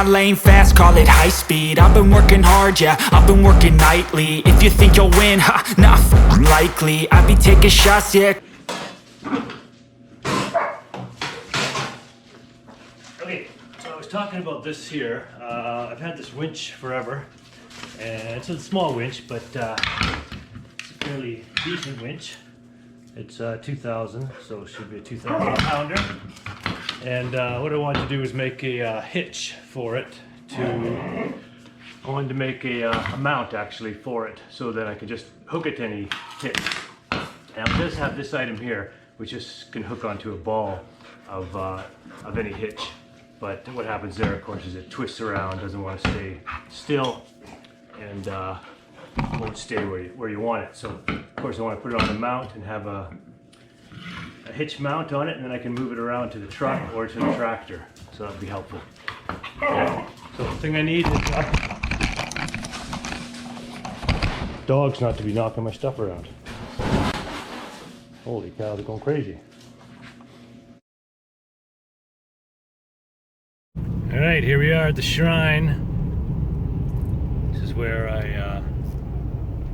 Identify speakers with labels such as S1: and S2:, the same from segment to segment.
S1: my lane fast, call it high speed. I've been working hard, yeah, I've been working nightly. If you think you'll win, ha, not likely. I be taking shots, yeah.
S2: Okay, so I was talking about this here. I've had this winch forever, and it's a small winch, but it's a fairly decent winch. It's 2,000, so it should be a 2,000 pounder. And what I wanted to do is make a hitch for it. I wanted to make a mount actually for it, so that I can just hook it to any hitch. Now it does have this item here, which just can hook onto a ball of any hitch. But what happens there, of course, is it twists around, doesn't want to stay still, and won't stay where you want it. So, of course, I want to put it on the mount and have a hitch mount on it, and then I can move it around to the truck or to the tractor. So that'd be helpful. Okay. So the thing I need is dogs not to be knocking my stuff around. Holy cow, they're going crazy. Alright, here we are at the shrine. This is where I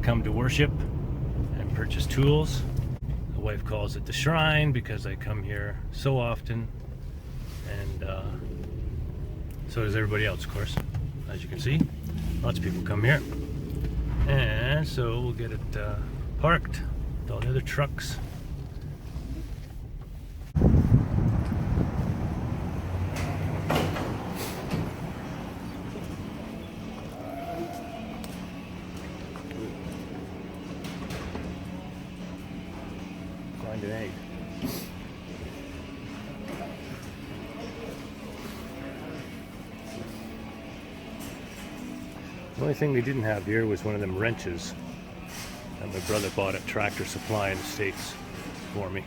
S2: come to worship and purchase tools. The wife calls it the shrine because I come here so often, and so does everybody else, of course. As you can see, lots of people come here. And so we'll get it parked with all the other trucks. Find an egg. The only thing they didn't have here was one of them wrenches that my brother bought at Tractor Supply in the States for me.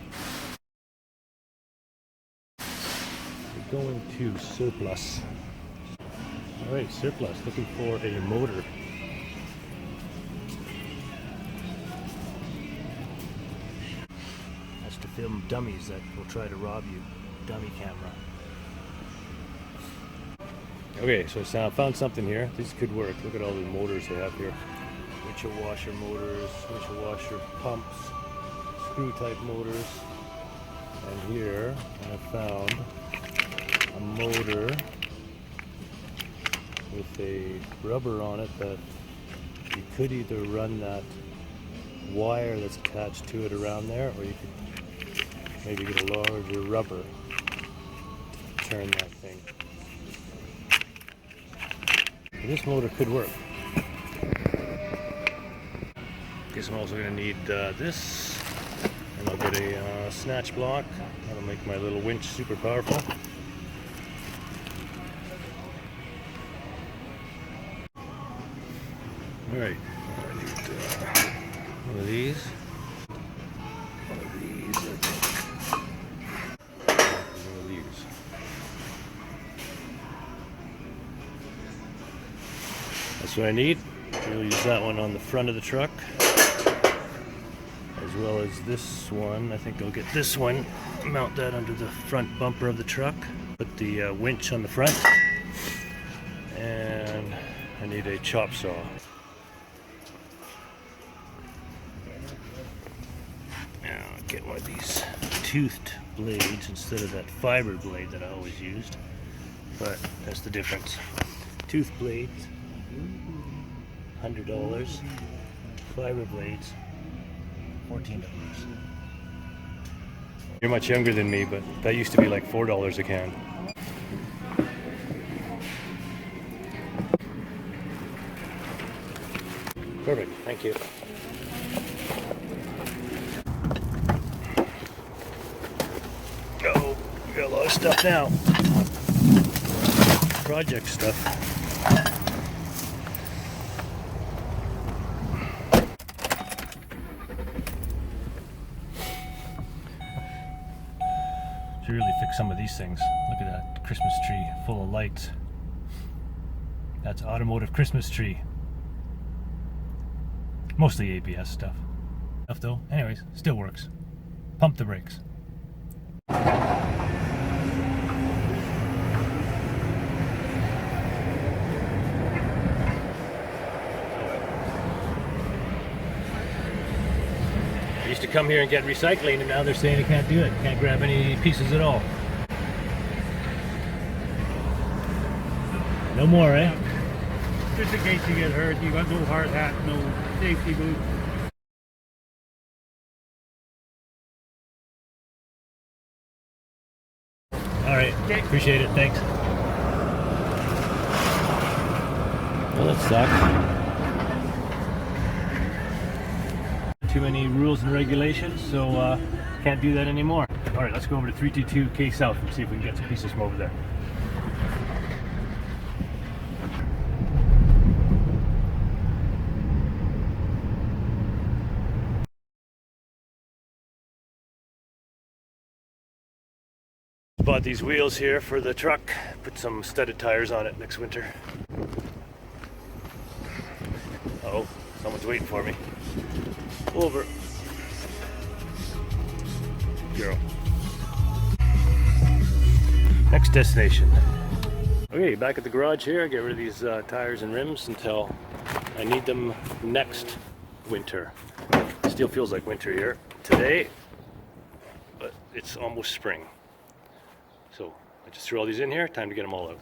S2: We're going to surplus. Alright, surplus, looking for a motor. That's to film dummies that will try to rob you. Dummy camera. Okay, so I found something here. These could work. Look at all the motors they have here. Winch washer motors, winch washer pumps, screw type motors. And here I found a motor with a rubber on it that you could either run that wire that's attached to it around there, or you could maybe get a larger rubber to turn that thing. This motor could work. Guess I'm also going to need this, and I'll get a snatch block. That'll make my little winch super powerful. Alright, I need one of these. One of these, I think. One of these. That's what I need. We'll use that one on the front of the truck, as well as this one. I think I'll get this one, mount that under the front bumper of the truck, put the winch on the front, and I need a chop saw. Now I'll get one of these toothed blades instead of that fiber blade that I always used, but that's the difference. Tooth blades, $100. Fiber blades, $14. You're much younger than me, but that used to be like $4 a can. Perfect, thank you. Oh, we got a lot of stuff now. Project stuff. Should really fix some of these things. Look at that Christmas tree full of lights. That's automotive Christmas tree. Mostly ABS stuff. Stuff though. Anyways, still works. Pump the brakes. to come here and get recycling, and now they're saying they can't do it. Can't grab any pieces at all. No more, eh?
S3: Just in case you get hurt, you got no hard hat, no safety boots.
S2: Alright, appreciate it, thanks. Well, that sucks. Too many rules and regulations, so can't do that anymore. Alright, let's go over to 322K South and see if we can get some pieces from over there. Bought these wheels here for the truck, put some studded tires on it next winter. Uh-oh, someone's waiting for me. Over. Girl. Next destination. Okay, back at the garage here, get rid of these tires and rims until I need them next winter. It still feels like winter here today, but it's almost spring. So I just threw all these in here, time to get them all out.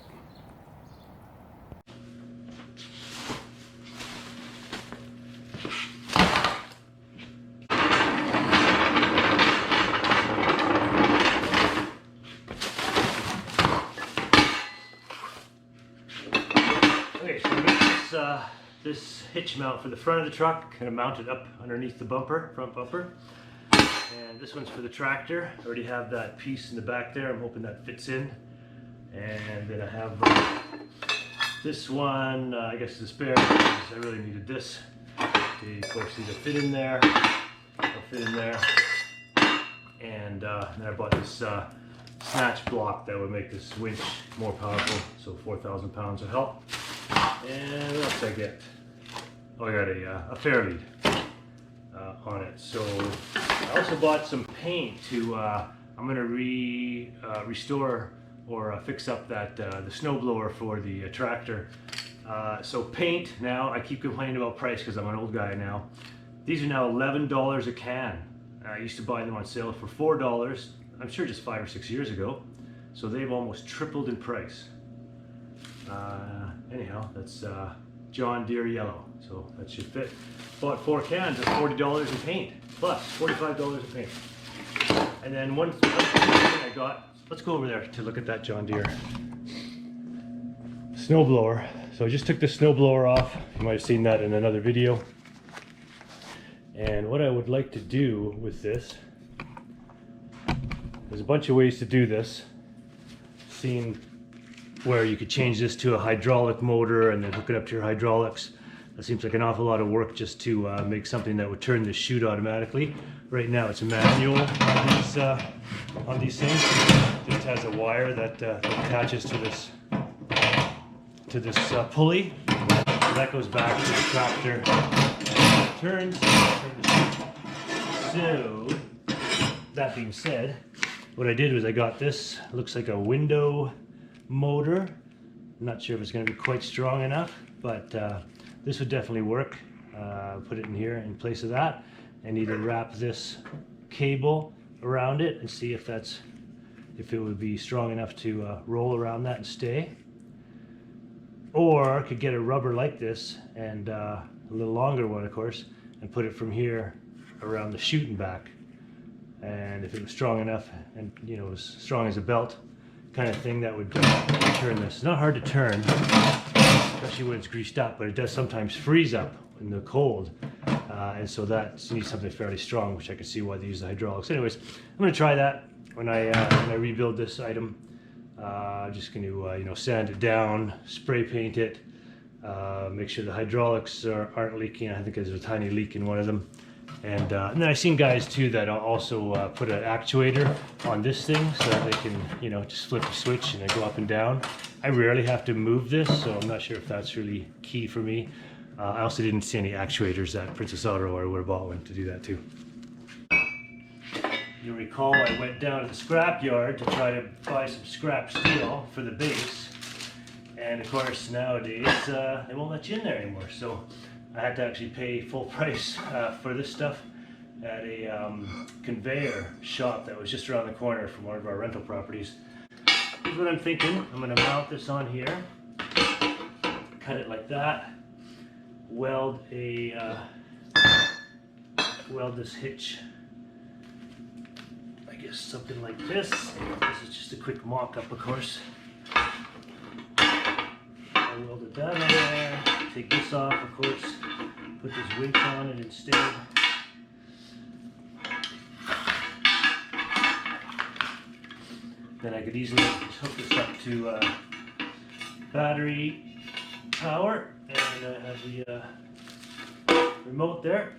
S2: Okay, so we got this hitch mount for the front of the truck, kind of mounted up underneath the bumper, front bumper. And this one's for the tractor. I already have that piece in the back there. I'm hoping that fits in. And then I have this one, I guess is a spare, because I really needed this. Okay, of course, these will fit in there. They'll fit in there. And then I bought this snatch block that would make this winch more powerful. So 4,000 pounds will help. And what else did I get? Oh, I got a fair lead on it. So I also bought some paint to, I'm going to restore or fix up that the snowblower for the tractor. So paint now, I keep complaining about price because I'm an old guy now. These are now $11 a can. I used to buy them on sale for $4, I'm sure just 5 or 6 years ago. So they've almost tripled in price. Anyhow, that's John Deere yellow, so that should fit. Bought 4 cans at $40 in paint, plus $45 in paint. And then one thing I got, let's go over there to look at that John Deere snowblower. So I just took the snowblower off. You might have seen that in another video. And what I would like to do with this, there's a bunch of ways to do this. Seen where you could change this to a hydraulic motor and then hook it up to your hydraulics. That seems like an awful lot of work just to make something that would turn the chute automatically. Right now it's a manual on these things. It just has a wire that attaches to this pulley. So that goes back to the tractor. Turns. So that being said, what I did was I got this. Looks like a window motor. I'm not sure if it's going to be quite strong enough, but this would definitely work. Put it in here in place of that, and either wrap this cable around it and see if it would be strong enough to roll around that and stay. Or I could get a rubber like this and a little longer one, of course, and put it from here around the chute and back. And if it was strong enough, and you know, as strong as a belt kind of thing, that would turn this. It's not hard to turn, especially when it's greased up, but it does sometimes freeze up in the cold. And so that needs something fairly strong, which I can see why they use the hydraulics. Anyways, I'm going to try that when I rebuild this item. I'm just going to you know, sand it down, spray paint it, make sure the hydraulics aren't leaking. I think there's a tiny leak in one of them. And then I've seen guys too that also put an actuator on this thing so that they can, you know, just flip a switch and then go up and down. I rarely have to move this, so I'm not sure if that's really key for me. I also didn't see any actuators at Princess Auto, or I would have bought one to do that too. You'll recall I went down to the scrap yard to try to buy some scrap steel for the base. And of course nowadays they won't let you in there anymore. So I had to actually pay full price for this stuff. at a conveyor shop that was just around the corner from one of our rental properties. Here's what I'm thinking. I'm going to mount this on here, cut it like that, weld this hitch, I guess something like this. This is just a quick mock-up, of course. I welded that on there. Take this off, of course. Put this winch on it instead. Then I could easily just hook this up to battery power, and I have the remote there.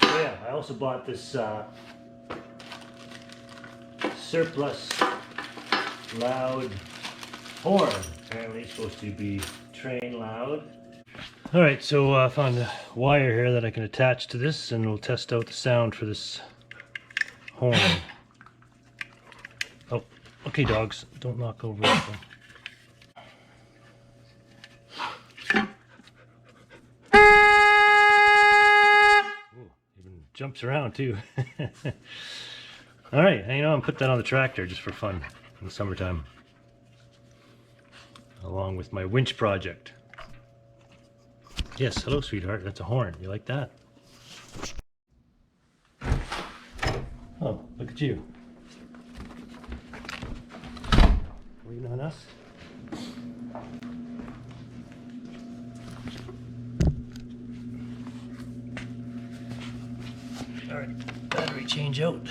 S2: Oh yeah, I also bought this surplus loud horn. Apparently it's supposed to be train loud. Alright, so I found a wire here that I can attach to this, and we'll test out the sound for this horn. Oh, okay dogs, don't knock over anything. Jumps around too. Alright, you know, I'm putting that on the tractor just for fun in the summertime, along with my winch project. Yes, hello sweetheart, that's a horn. You like that? Oh, look at you. Waiting on us? Alright, battery change out.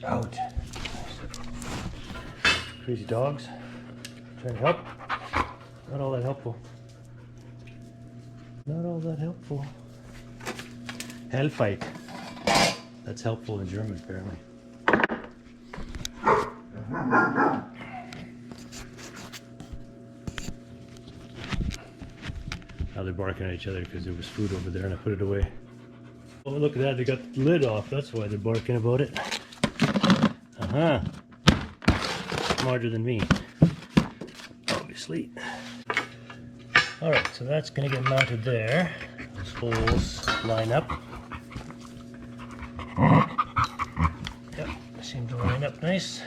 S2: Out. Crazy dogs. Trying to help. Not all that helpful. Not all that helpful. Hellfight. That's helpful in German, apparently. Now they're barking at each other because there was food over there and I put it away. Oh, look at that. They got the lid off. That's why they're barking about it. Uh-huh. Smarter than me, obviously. Alright, so that's going to get mounted there. Those holes line up. Yep, seem to line up nice.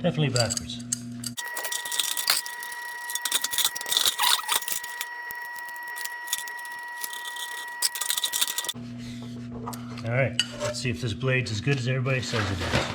S2: Definitely backwards. Alright, let's see if this blade's as good as everybody says it is.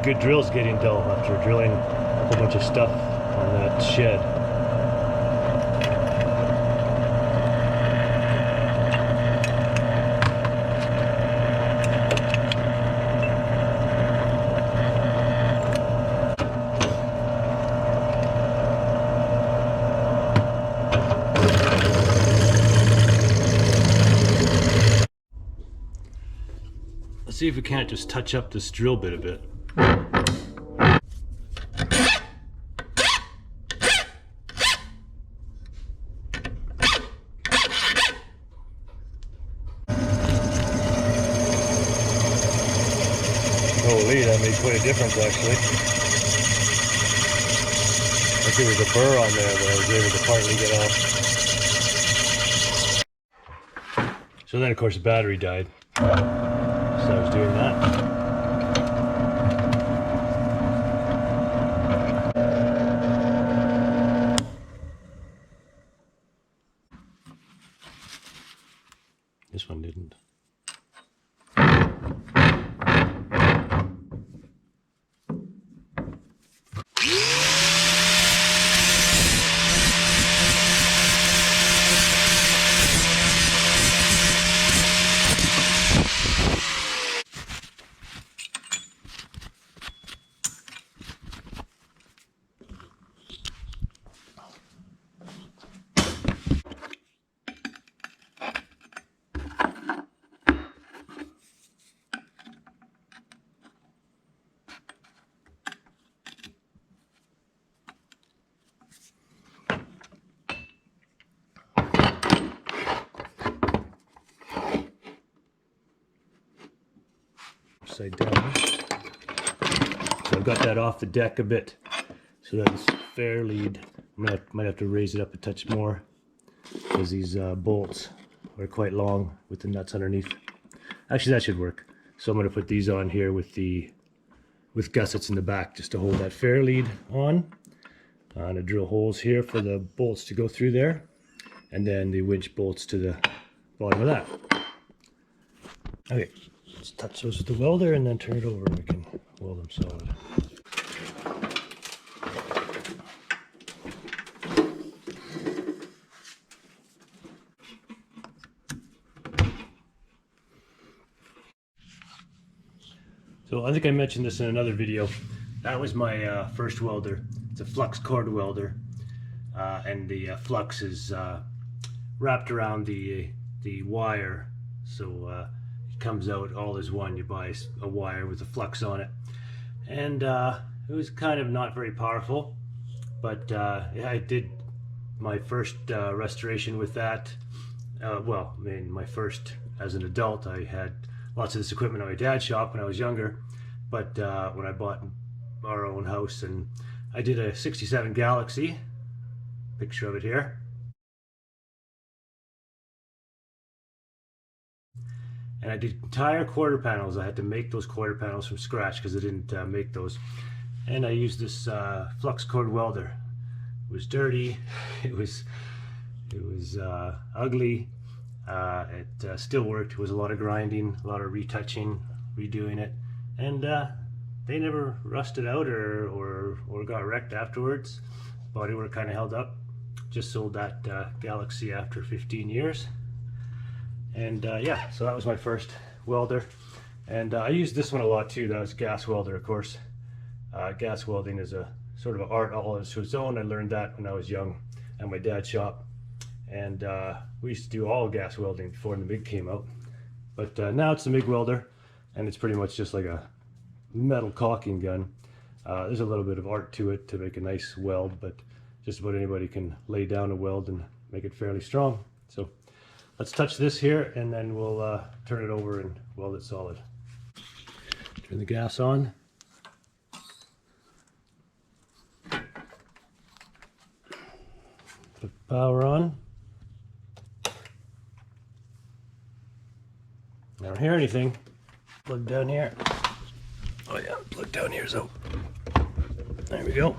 S2: Good drill's getting dull after drilling a whole bunch of stuff on that shed. Let's see if we can't just touch up this drill bit a bit. Holy, that made quite a difference actually. I think there was a burr on there that I was able to partly get off. So then of course the battery died. So I was doing that. This one didn't. upside down. So I've got that off the deck a bit. So that's fair lead. Might have to raise it up a touch more because these bolts are quite long with the nuts underneath. Actually, that should work. So I'm going to put these on here with gussets in the back just to hold that fair lead on. I'm going to drill holes here for the bolts to go through there, and then the winch bolts to the bottom of that. Okay, let's touch those with the welder and then turn it over and we can weld them solid. So I think I mentioned this in another video. That was my first welder. It's a flux cord welder, and the flux is wrapped around the wire, so it comes out all as one. You buy a wire with a flux on it, and it was kind of not very powerful, but yeah, I did my first restoration with that. Well, I mean, my first as an adult. I had lots of this equipment at my dad's shop when I was younger, but when I bought our own house, and I did a 67 Galaxy, picture of it here. And I did entire quarter panels. I had to make those quarter panels from scratch because I didn't make those. And I used this flux cord welder. It was dirty, it was ugly. It still worked. It was a lot of grinding, a lot of retouching, redoing it, and they never rusted out or got wrecked afterwards. Bodywork kind of held up. Just sold that Galaxy after 15 years, and yeah, so that was my first welder, and I used this one a lot too. That was gas welder, of course. Gas welding is a sort of an art all on its own. I learned that when I was young at my dad's shop. And we used to do all gas welding before the MIG came out. But now it's the MIG welder, and it's pretty much just like a metal caulking gun. There's a little bit of art to it to make a nice weld, but just about anybody can lay down a weld and make it fairly strong. So let's touch this here, and then we'll turn it over and weld it solid. Turn the gas on. Put the power on. I don't hear anything. Plug down here. Oh yeah, plug down here, so there we go.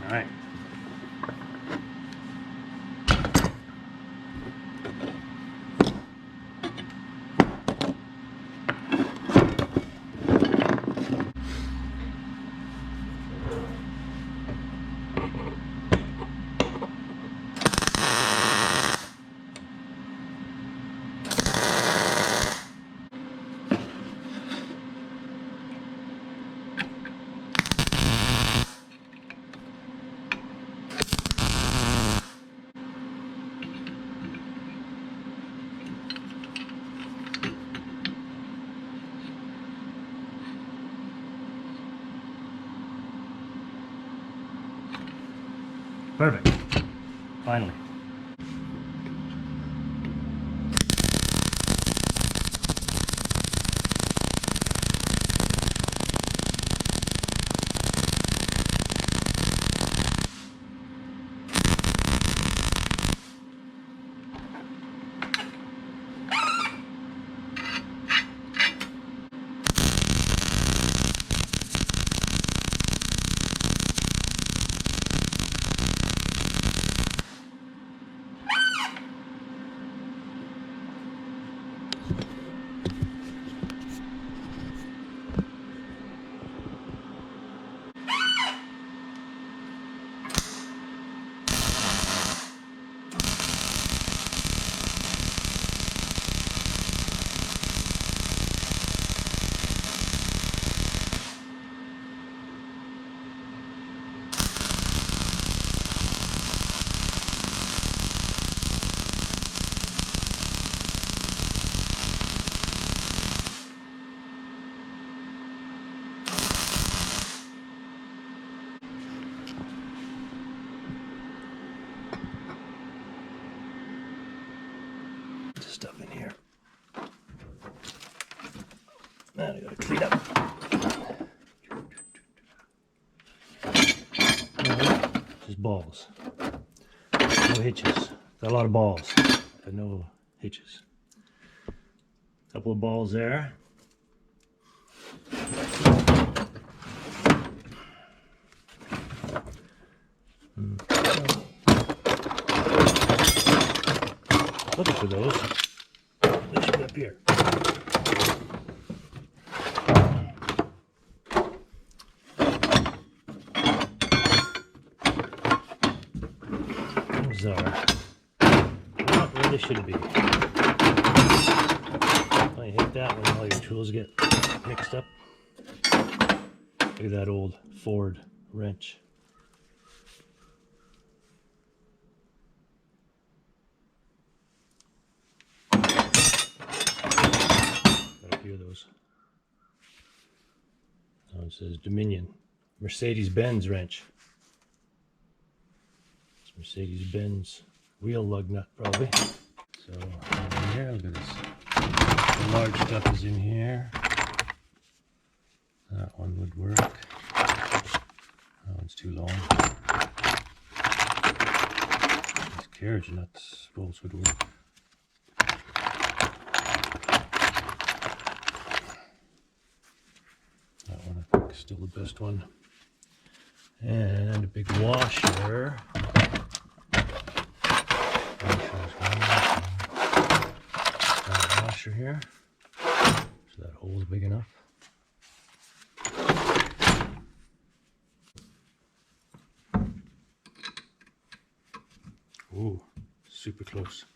S2: All right. Perfect. Finally. stuff in here. Now I gotta clean up. Just balls. No hitches. Got a lot of balls, but no hitches. Couple of balls there. Looking for those. They should be up here. Those are not where they should be. I hate that when all your tools get mixed up. Look at that old Ford wrench. Hear those. Oh, it says Dominion. Mercedes-Benz wrench. It's Mercedes-Benz wheel lug nut, probably. So, in here, look at this. The large stuff is in here. That one would work. That one's too long. These carriage nuts bolts would work. Still the best one. And a big washer. Washer here. So that hole is big enough. Ooh, super close.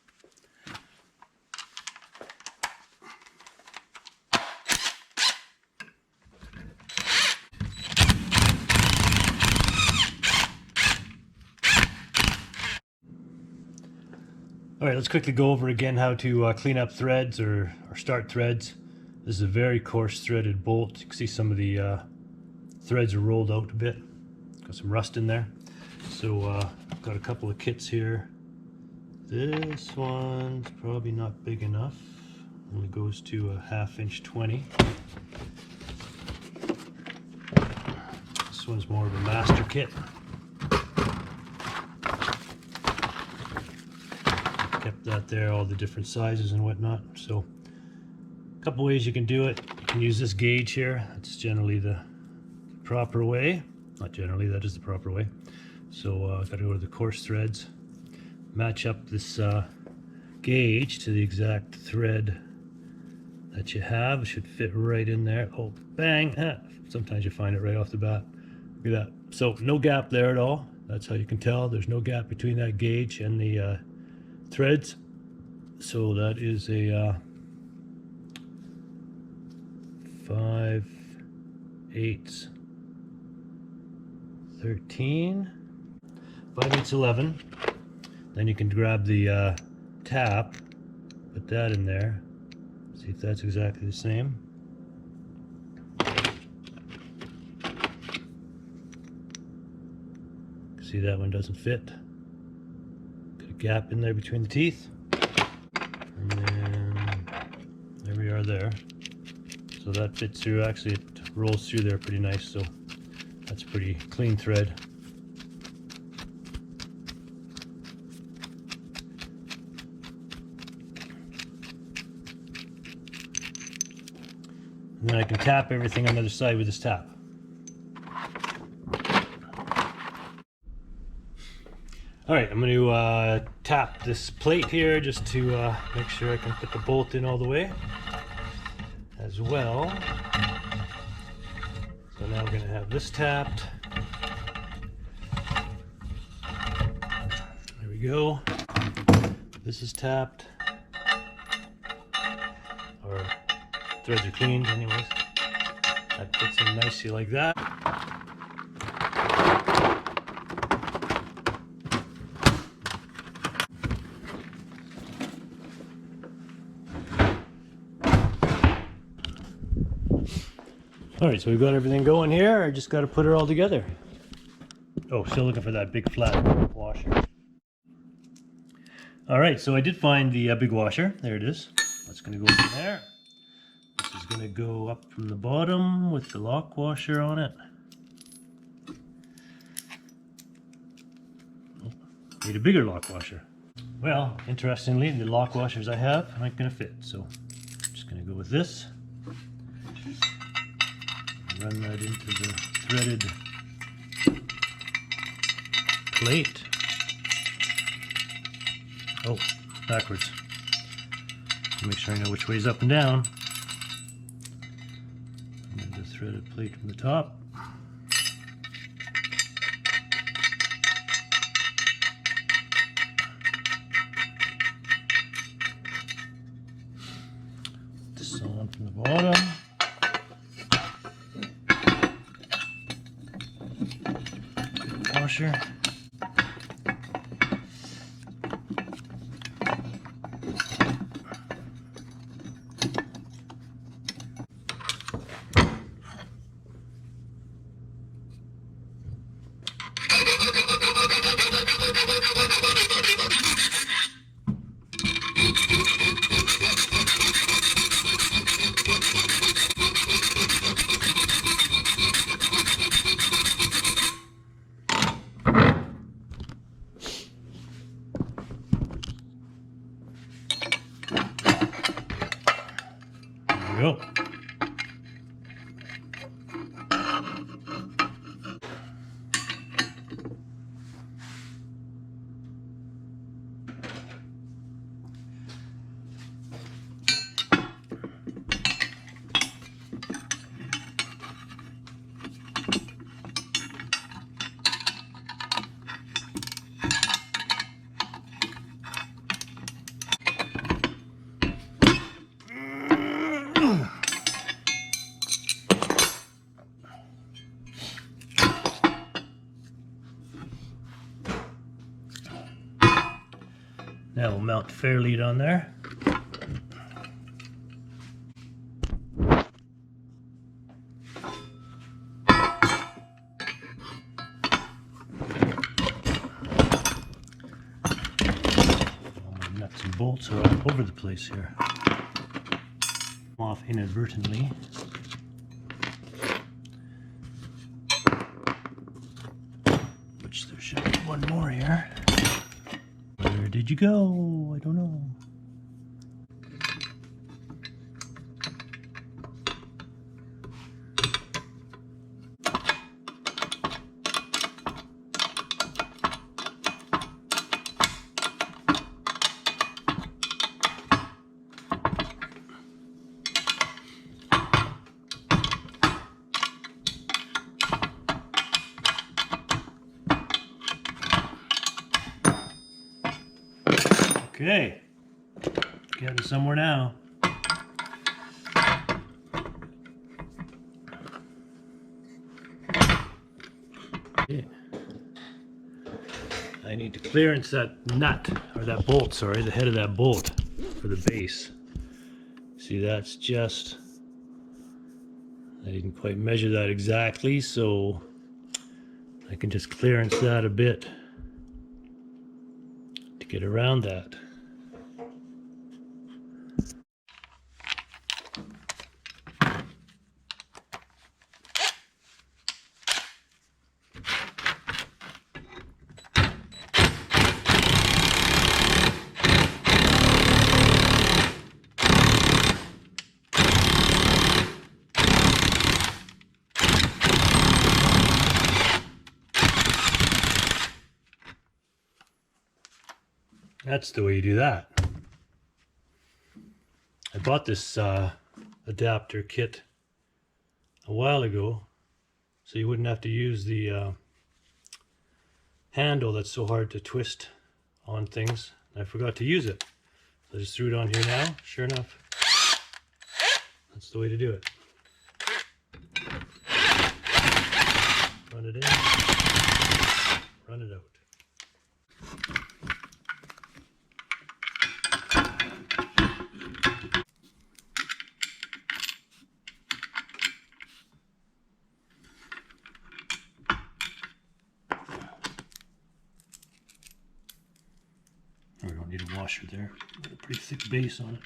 S2: All right, let's quickly go over again how to clean up threads or start threads. This is a very coarse threaded bolt. You can see some of the threads are rolled out a bit. Got some rust in there. So I've got a couple of kits here. This one's probably not big enough. Only goes to a 1/2 inch 20. This one's more of a master kit. Kept that there, all the different sizes and whatnot. So a couple ways you can do it. You can use this gauge here. That's generally the proper way. Not generally, that is the proper way. So I've got to go to the coarse threads, match up this gauge to the exact thread that you have. It should fit right in there. Oh, bang! Sometimes you find it right off the bat. Look at that. So no gap there at all. That's how you can tell. There's no gap between that gauge and the threads. So that is a 5/8 13, 5/8 11. Then you can grab the tap, put that in there, see if that's exactly the same. See, that one doesn't fit. Got a gap in there between the teeth. And then there we are there. So that fits through. Actually, it rolls through there pretty nice. So that's a pretty clean thread. And then I can tap everything on the other side with this tap. All right, I'm going to tap this plate here just to make sure I can put the bolt in all the way as well. So now we're going to have this tapped. There we go. This is tapped. Our threads are cleaned anyways. That fits in nicely like that. Alright, so we've got everything going here. I just got to put it all together. Oh, still looking for that big flat washer. All right, so I did find the big washer. There it is. That's going to go in there. This is going to go up from the bottom with the lock washer on it. Need a bigger lock washer. Well, interestingly, the lock washers I have aren't going to fit, so I'm just going to go with this. Run that into the threaded plate. Oh, backwards. Make sure I know which way is up and down. And the threaded plate from the top. This on from the bottom. Washer. There we go. Now we'll mount fair lead on there. All my nuts and bolts are all over the place here. Off inadvertently. Which there should be one more here. Where did you go? I don't know. Okay, getting somewhere now. Okay. I need to clearance that nut, or that bolt, sorry, the head of that bolt for the base. See, that's just, I didn't quite measure that exactly, so I can just clearance that a bit to get around that. That's the way you do that. I bought this adapter kit a while ago, so you wouldn't have to use the handle that's so hard to twist on things. I forgot to use it. So I just threw it on here now. Sure enough, that's the way to do it. Run it in, run it out. Probably don't need a washer there. Got a pretty thick base on it.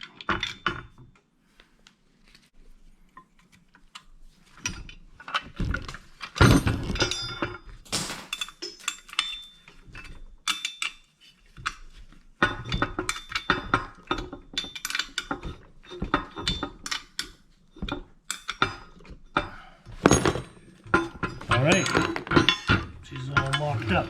S2: All right, she's all locked up.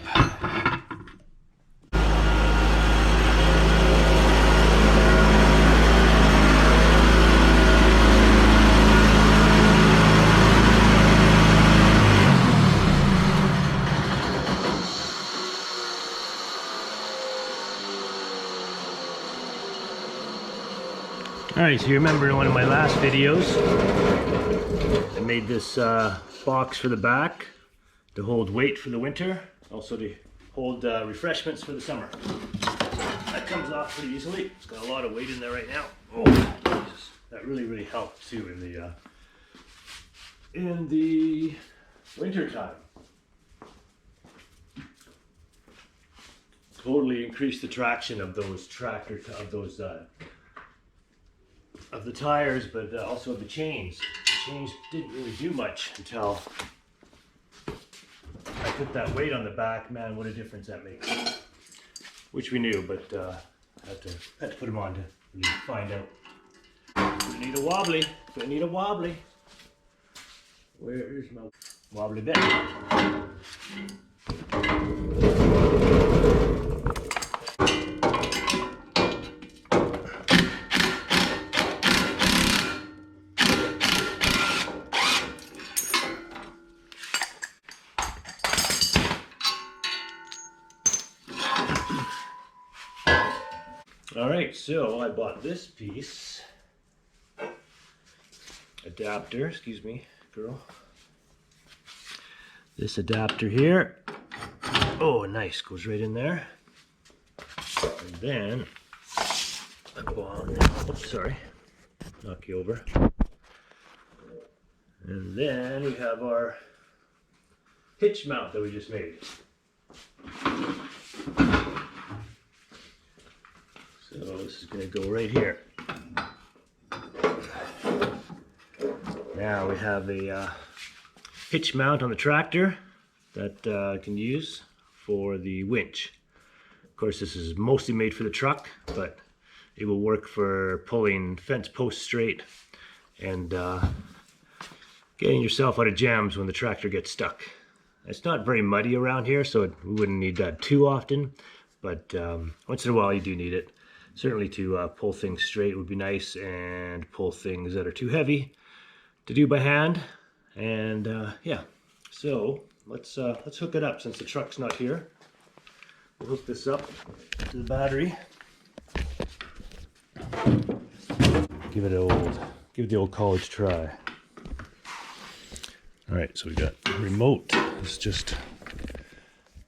S2: Alright, so you remember in one of my last videos, I made this box for the back to hold weight for the winter, also to hold refreshments for the summer. That comes off pretty easily. It's got a lot of weight in there right now. Oh, Jesus. That really helped too in the winter time. Totally increased the traction of those of the tires, but also of the chains. The chains didn't really do much until I put that weight on the back. Man, what a difference that makes. Which we knew, but had to put them on to really find out. Gonna need a wobbly. Gonna need a wobbly. Where is my wobbly bit? Alright, so I bought this piece, adapter, excuse me, girl. This adapter here, oh nice, goes right in there. And then, I bought, oops, sorry, knock you over. And then we have our hitch mount that we just made. So this is going to go right here. Now we have a hitch mount on the tractor that I can use for the winch. Of course, this is mostly made for the truck, but it will work for pulling fence posts straight and getting yourself out of jams when the tractor gets stuck. It's not very muddy around here, so we wouldn't need that too often, but once in a while you do need it. Certainly to pull things straight would be nice, and pull things that are too heavy to do by hand. And yeah, so let's hook it up since the truck's not here. We'll hook this up to the battery. Give it the old college try. All right, so we got remote. It's just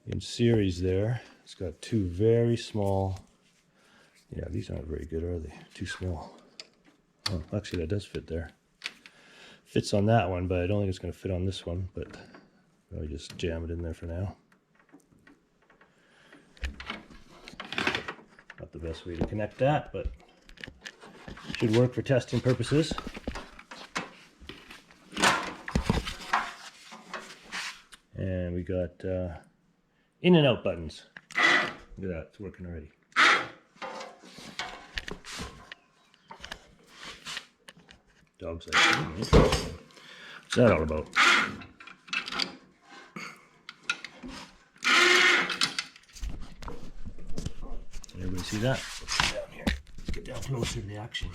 S2: in series there. It's got two very small. Yeah, these aren't very good, are they? Too small. Oh, actually, that does fit there. Fits on that one, but I don't think it's going to fit on this one. But I'll just jam it in there for now. Not the best way to connect that, but should work for testing purposes. And we got in and out buttons. Look at that, it's working already. Dog's like, interesting. What's that all about? Everybody see that? Let's get down here. Let's get down closer to the action.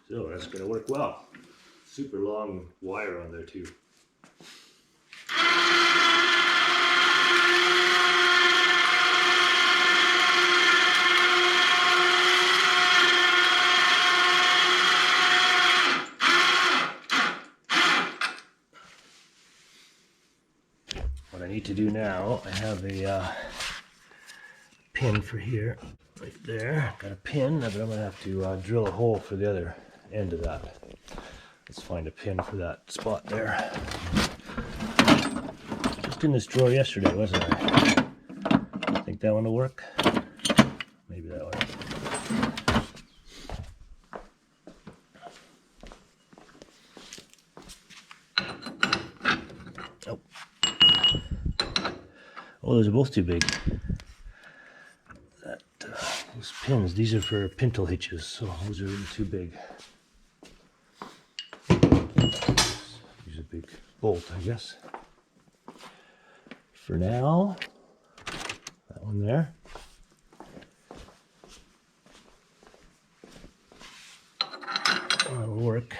S2: So that's going to work well. Super long wire on there too. to do now, I have a pin for here, right there. Got a pin, but I'm gonna have to drill a hole for the other end of that. Let's find a pin for that spot there. Just in this drawer yesterday, wasn't I? Think that one will work? Maybe that one. Oh. Oh, those are both too big. Those pins, these are for pintle hitches, so those are really too big. Use a big bolt, I guess. For now, that one there. That'll work.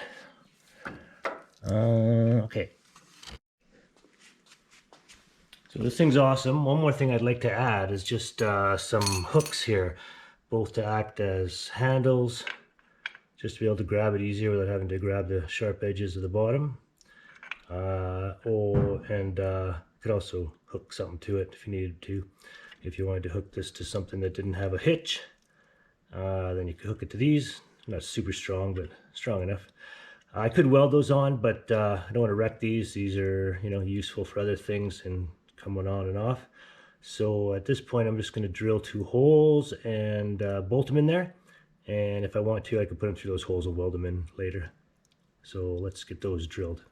S2: Okay. So this thing's awesome. One more thing I'd like to add is just some hooks here, both to act as handles, just to be able to grab it easier without having to grab the sharp edges of the bottom. Could also hook something to it if you needed to. If you wanted to hook this to something that didn't have a hitch, then you could hook it to these. Not super strong, but strong enough. I could weld those on, but I don't want to wreck these. These are, you know, useful for other things and coming on and off. So at this point, I'm just going to drill 2 holes and bolt them in there. And if I want to, I can put them through those holes and weld them in later. So let's get those drilled.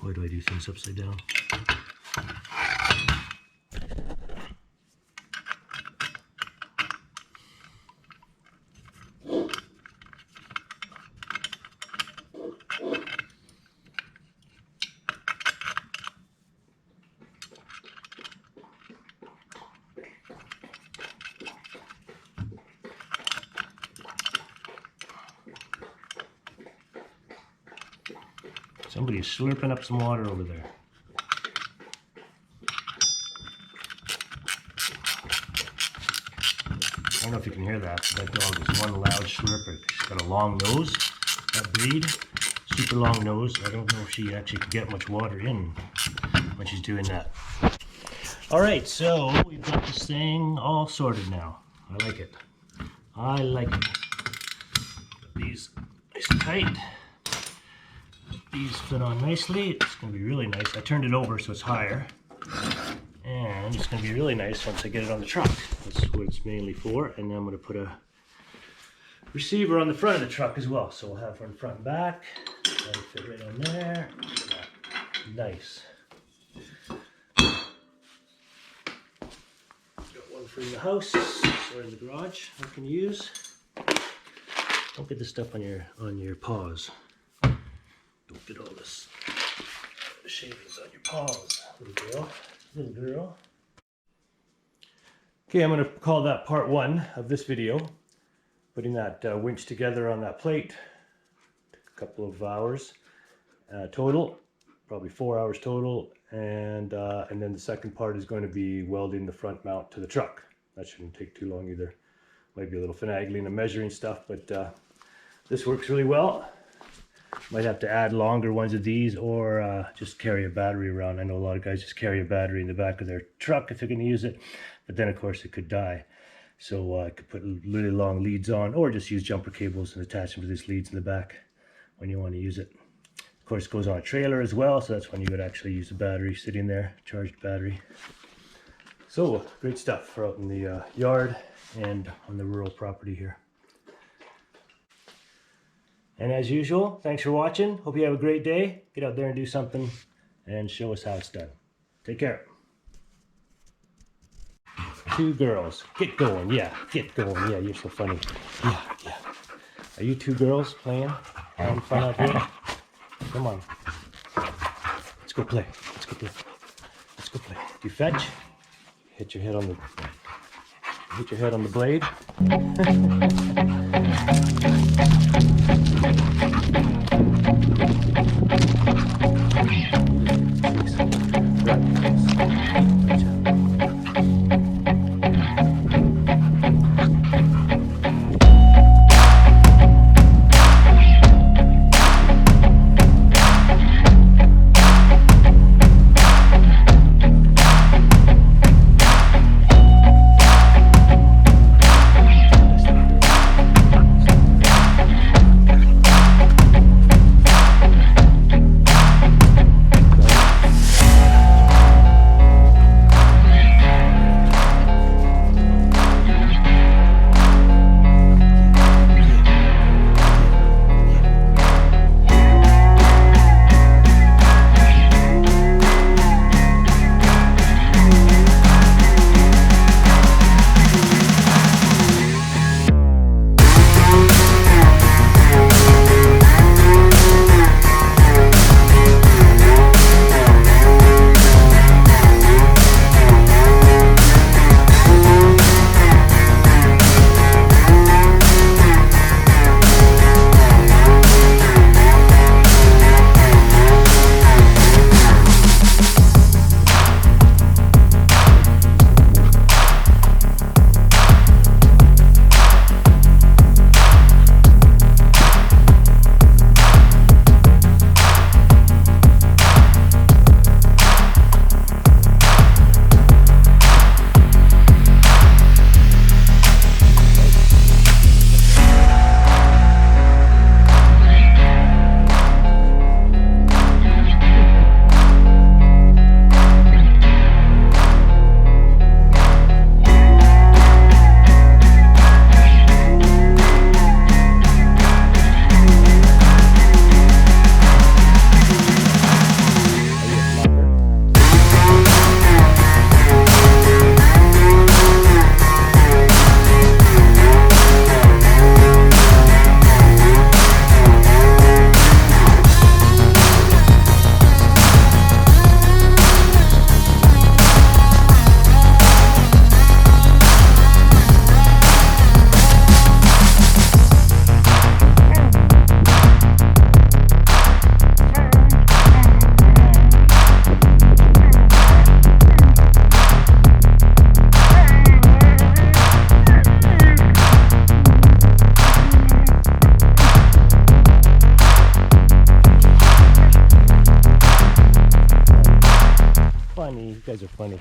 S2: Why do I do things upside down? Somebody's slurping up some water over there. I don't know if you can hear that, but that dog is one loud slurper. She's got a long nose, that breed, super long nose. I don't know if she actually can get much water in when she's doing that. All right, so we've got this thing all sorted now. I like it. I like it. Got these nice and tight. These fit on nicely. It's going to be really nice. I turned it over so it's higher. And it's going to be really nice once I get it on the truck. That's what it's mainly for. And then I'm going to put a receiver on the front of the truck as well. So we'll have one front and back. That'll fit right on there. Nice. Got one for in the house or in the garage I can use. Don't get this stuff on your paws. Don't get all this shavings on your paws, little girl. Little girl. Okay, I'm going to call that part 1 of this video. Putting that winch together on that plate. Took a couple of hours total, probably 4 hours total, and then the second part is going to be welding the front mount to the truck. That shouldn't take too long either. Might be a little finagling and measuring stuff, but this works really well. Might have to add longer ones of these or just carry a battery around. I know a lot of guys just carry a battery in the back of their truck if they're going to use it, but then of course it could die. So I could put really long leads on, or just use jumper cables and attach them to these leads in the back when you want to use it. Of course, it goes on a trailer as well, so that's when you would actually use the battery sitting there, charged battery. So great stuff for out in the yard and on the rural property here. And as usual, thanks for watching. Hope you have a great day. Get out there and do something and show us how it's done. Take care. Two girls. Get going. Yeah, get going. Yeah, you're so funny. Yeah, yeah. Are you two girls playing? Having fun out here? Come on. Let's go play. Let's go play. Let's go play. Do you fetch? Hit your head on the blade. You guys are funny.